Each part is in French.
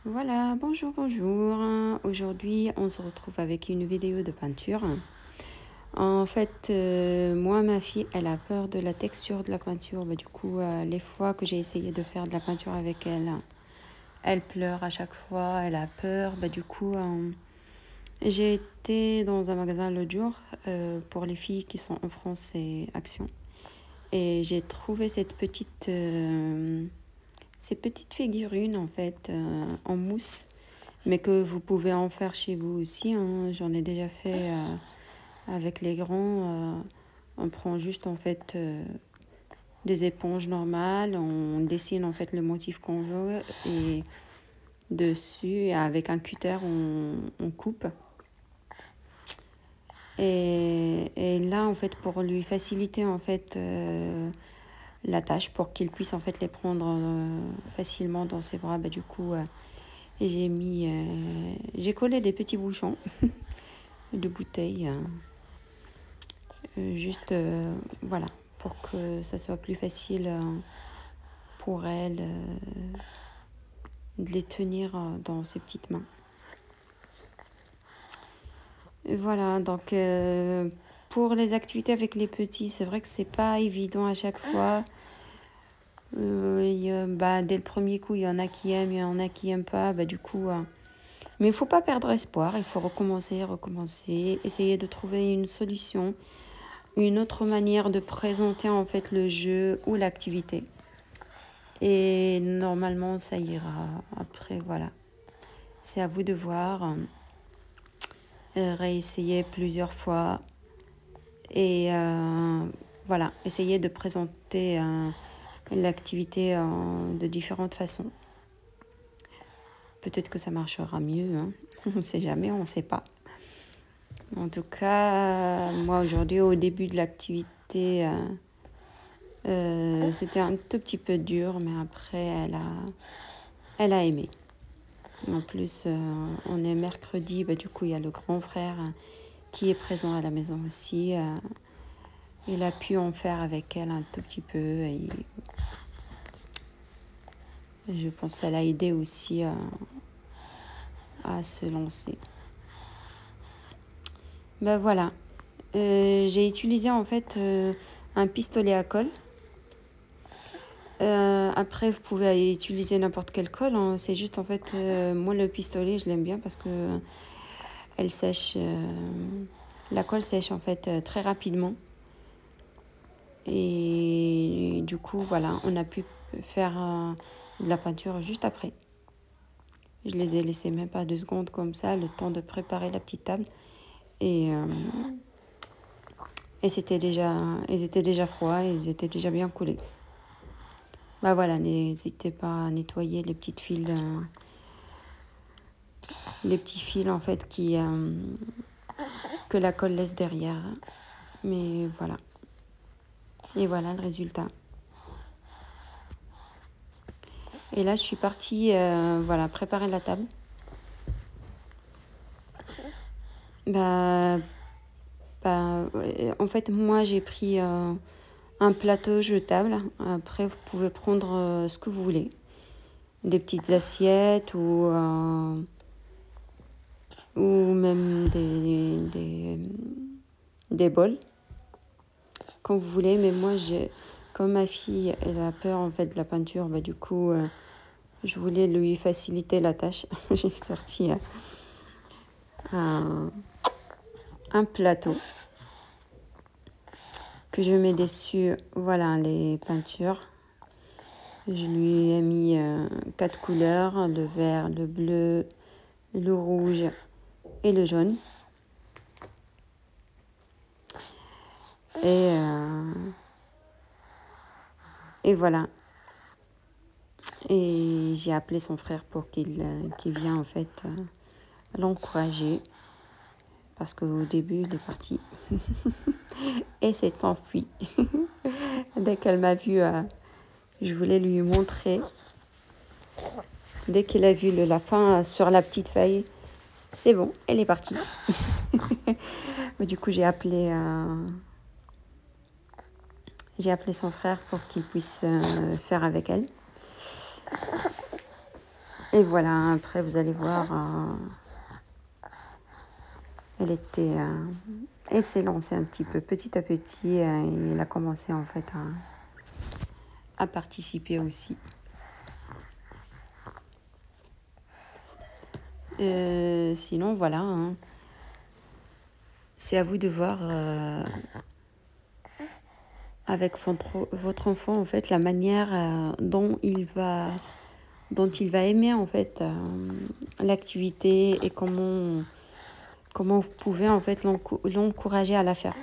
Voilà, bonjour, bonjour. Aujourd'hui, on se retrouve avec une vidéo de peinture. En fait, moi, ma fille, elle a peur de la texture de la peinture. Du coup, les fois que j'ai essayé de faire de la peinture avec elle, elle pleure à chaque fois, elle a peur. Du coup, j'ai été dans un magasin l'autre jour pour les filles qui sont en France et Action. Et j'ai trouvé ces petites figurines, en fait, en mousse, mais que vous pouvez en faire chez vous aussi, hein. J'en ai déjà fait avec les grands. On prend juste en fait des éponges normales, on dessine en fait le motif qu'on veut et dessus, avec un cutter, on coupe. Et là, en fait, pour lui faciliter en fait la tâche, pour qu'il puisse en fait les prendre facilement dans ses bras, du coup, j'ai collé des petits bouchons de bouteilles, juste voilà, pour que ça soit plus facile pour elle de les tenir dans ses petites mains. Et voilà, donc pour les activités avec les petits, c'est vrai que c'est pas évident à chaque fois. Dès le premier coup, il y en a qui aiment, il y en a qui n'aiment pas. Du coup, mais il ne faut pas perdre espoir, il faut recommencer, essayer de trouver une solution, une autre manière de présenter en fait le jeu ou l'activité. Et normalement, ça ira. Après, voilà, c'est à vous de voir, réessayer plusieurs fois et voilà, essayer de présenter l'activité de différentes façons. Peut-être que ça marchera mieux, hein. On ne sait jamais, on ne sait pas. En tout cas, moi aujourd'hui, au début de l'activité, c'était un tout petit peu dur, mais après, elle a aimé. En plus, on est mercredi, du coup, il y a le grand frère qui est présent à la maison aussi. Il a pu en faire avec elle un tout petit peu. Et je pense que ça l'a aidé aussi à se lancer. Voilà. J'ai utilisé en fait un pistolet à colle. Après, vous pouvez utiliser n'importe quelle colle, hein. C'est juste en fait, moi le pistolet, je l'aime bien parce que elle sèche. La colle sèche en fait très rapidement. Et du coup, voilà, on a pu faire de la peinture juste après. Je les ai laissés même pas 2 secondes comme ça, le temps de préparer la petite table. Et ils étaient déjà froids, ils étaient déjà bien coulés. Voilà, n'hésitez pas à nettoyer les petites fils, les petits fils en fait que la colle laisse derrière. Mais voilà. Et voilà le résultat. Et là, je suis partie préparer la table. En fait, moi, j'ai pris un plateau jetable. Après, vous pouvez prendre ce que vous voulez. Des petites assiettes ou même des bols, quand vous voulez. Mais moi, comme ma fille, elle a peur en fait de la peinture, du coup, je voulais lui faciliter la tâche. J'ai sorti un plateau que je mets dessus, voilà, les peintures. Je lui ai mis 4 couleurs, le vert, le bleu, le rouge et le jaune. Et voilà. Et j'ai appelé son frère pour qu'il vienne en fait l'encourager. Parce qu'au début, il est parti. Et s'est enfui. Dès qu'elle m'a vu, je voulais lui montrer. Dès qu'elle a vu le lapin sur la petite feuille, c'est bon, elle est partie. Du coup, j'ai appelé son frère pour qu'il puisse faire avec elle. Et voilà, après vous allez voir, elle s'est lancée un petit peu, petit à petit, il a commencé en fait à participer aussi. Sinon, voilà, hein. C'est à vous de voir avec votre enfant, en fait, la manière dont il va aimer, en fait, l'activité et comment vous pouvez, en fait, l'encourager à la faire.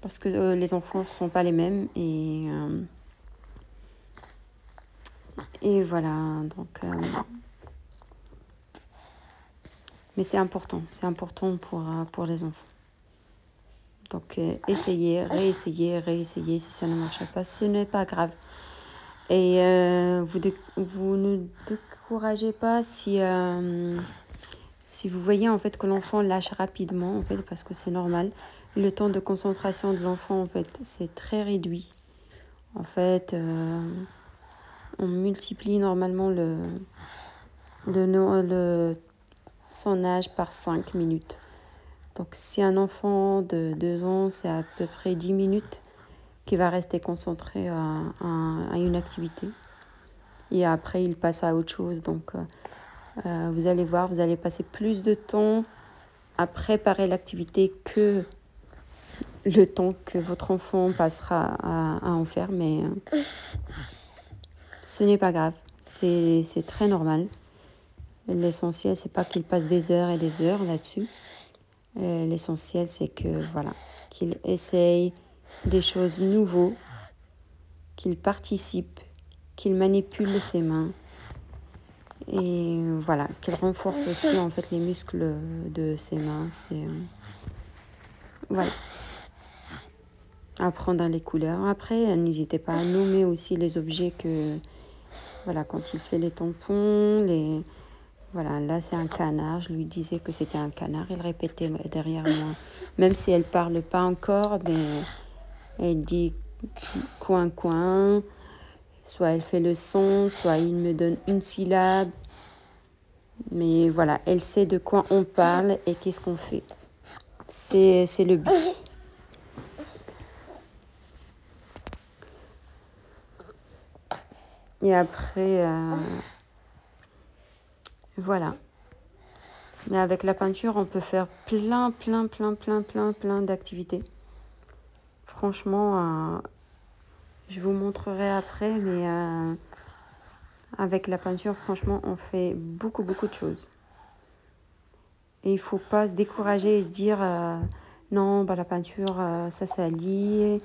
Parce que les enfants ne sont pas les mêmes et voilà, donc... mais c'est important pour les enfants. Donc, essayez, réessayez. Si ça ne marche pas, ce n'est pas grave. Et vous ne découragez pas si vous voyez en fait que l'enfant lâche rapidement, en fait, parce que c'est normal. Le temps de concentration de l'enfant, en fait, c'est très réduit. En fait, on multiplie normalement son âge par 5 minutes. Donc, si un enfant de 2 ans, c'est à peu près 10 minutes qu'il va rester concentré à une activité. Et après, il passe à autre chose. Donc, vous allez voir, vous allez passer plus de temps à préparer l'activité que le temps que votre enfant passera à en faire. Mais ce n'est pas grave. C'est très normal. L'essentiel, c'est pas qu'il passe des heures et des heures là-dessus. L'essentiel, c'est que voilà, qu'il essaye des choses nouvelles, qu'il participe, qu'il manipule ses mains et voilà, qu'il renforce aussi en fait les muscles de ses mains. Voilà, apprendre les couleurs. Après, n'hésitez pas à nommer aussi les objets voilà, quand il fait les tampons, voilà, là c'est un canard, je lui disais que c'était un canard, il répétait derrière moi. Même si elle ne parle pas encore, mais elle dit coin, coin. Soit elle fait le son, soit il me donne une syllabe. Mais voilà, elle sait de quoi on parle et qu'est-ce qu'on fait. C'est le but. Et après... voilà. Mais avec la peinture, on peut faire plein d'activités. Franchement, je vous montrerai après, mais avec la peinture, franchement, on fait beaucoup de choses. Et il ne faut pas se décourager et se dire non, la peinture, ça lit.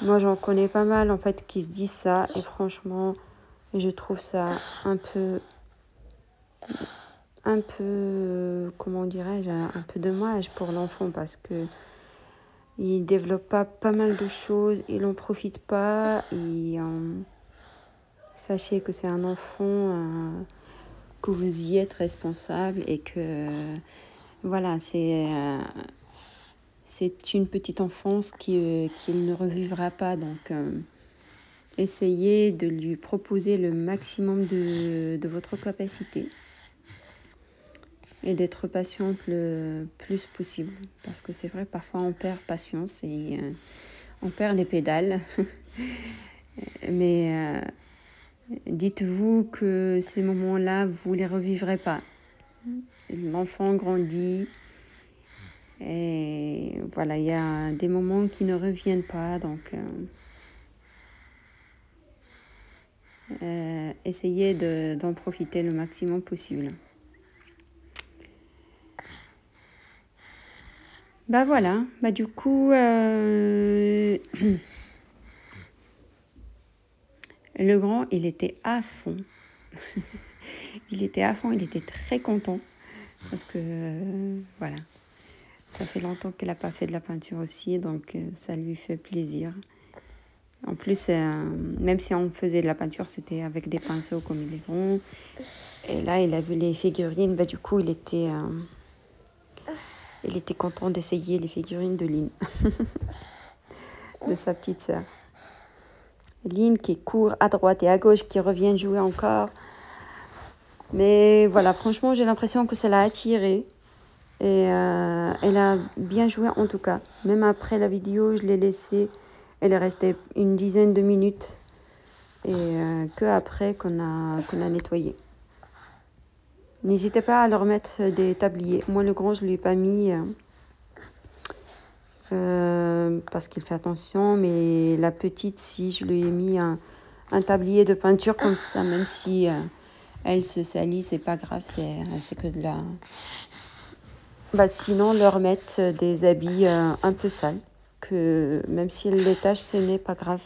Moi, j'en connais pas mal, en fait, qui se disent ça. Et franchement, je trouve ça un peu comment dirais-je, un peu dommage pour l'enfant parce que il développe pas mal de choses, il n'en profite pas et sachez que c'est un enfant, que vous y êtes responsable et que voilà, c'est une petite enfance qu'il ne revivra pas, donc essayez de lui proposer le maximum de votre capacité. Et d'être patiente le plus possible. Parce que c'est vrai, parfois on perd patience et on perd les pédales. Mais dites-vous que ces moments-là, vous ne les revivrez pas. L'enfant grandit. Et voilà, il y a des moments qui ne reviennent pas. Donc, essayez d'en profiter le maximum possible. Voilà, du coup, le grand, il était à fond. Il était très content. Parce que, voilà, ça fait longtemps qu'elle n'a pas fait de la peinture aussi, donc ça lui fait plaisir. En plus, même si on faisait de la peinture, c'était avec des pinceaux comme il est grand. Et là, il a vu les figurines, du coup, il était content d'essayer les figurines de Lynn, de sa petite sœur. Lynn qui court à droite et à gauche, qui revient jouer encore. Mais voilà, franchement, j'ai l'impression que ça l'a attirée. Et elle a bien joué en tout cas. Même après la vidéo, je l'ai laissée. Elle est restée une dizaine de minutes. Et que après qu'on a nettoyé. N'hésitez pas à leur mettre des tabliers. Moi, le grand, je ne lui ai pas mis parce qu'il fait attention. Mais la petite, si, je lui ai mis un tablier de peinture comme ça. Même si elle se salit, c'est pas grave. C'est que de la... Bah, sinon, leur mettre des habits un peu sales. Que même si elle les tâche, ce n'est pas grave.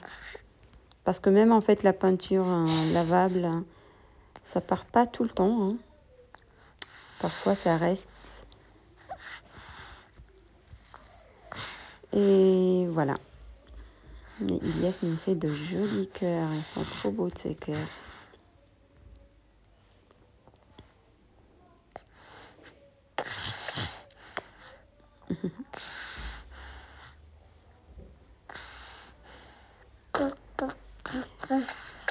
Parce que même en fait, la peinture lavable, ça part pas tout le temps. Hein. Parfois, ça reste. Et voilà. Mais Ilias nous fait de jolis cœurs. Ils sont trop beaux de ces cœurs.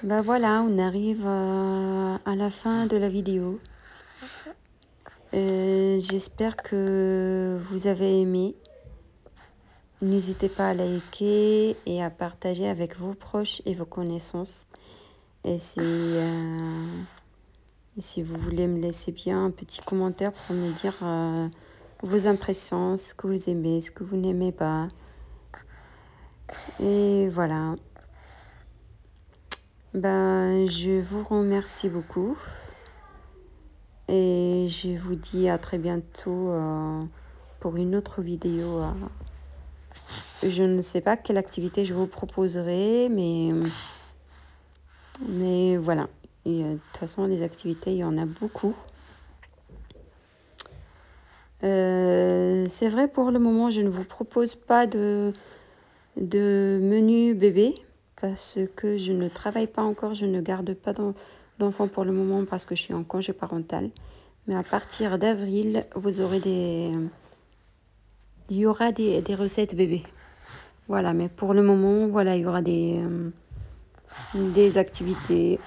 Ben voilà, on arrive à la fin de la vidéo. J'espère que vous avez aimé. N'hésitez pas à liker et à partager avec vos proches et vos connaissances. Et si vous voulez me laisser bien un petit commentaire pour me dire vos impressions, ce que vous aimez, ce que vous n'aimez pas. Et voilà. Ben, je vous remercie beaucoup. Et je vous dis à très bientôt pour une autre vidéo. Je ne sais pas quelle activité je vous proposerai, mais voilà. Et, de toute façon, les activités, il y en a beaucoup. C'est vrai, pour le moment, je ne vous propose pas de menu bébé parce que je ne travaille pas encore, je ne garde pas d'enfants pour le moment parce que je suis en congé parental. Mais à partir d'avril, il y aura des recettes bébés. Voilà, mais pour le moment, voilà, il y aura des activités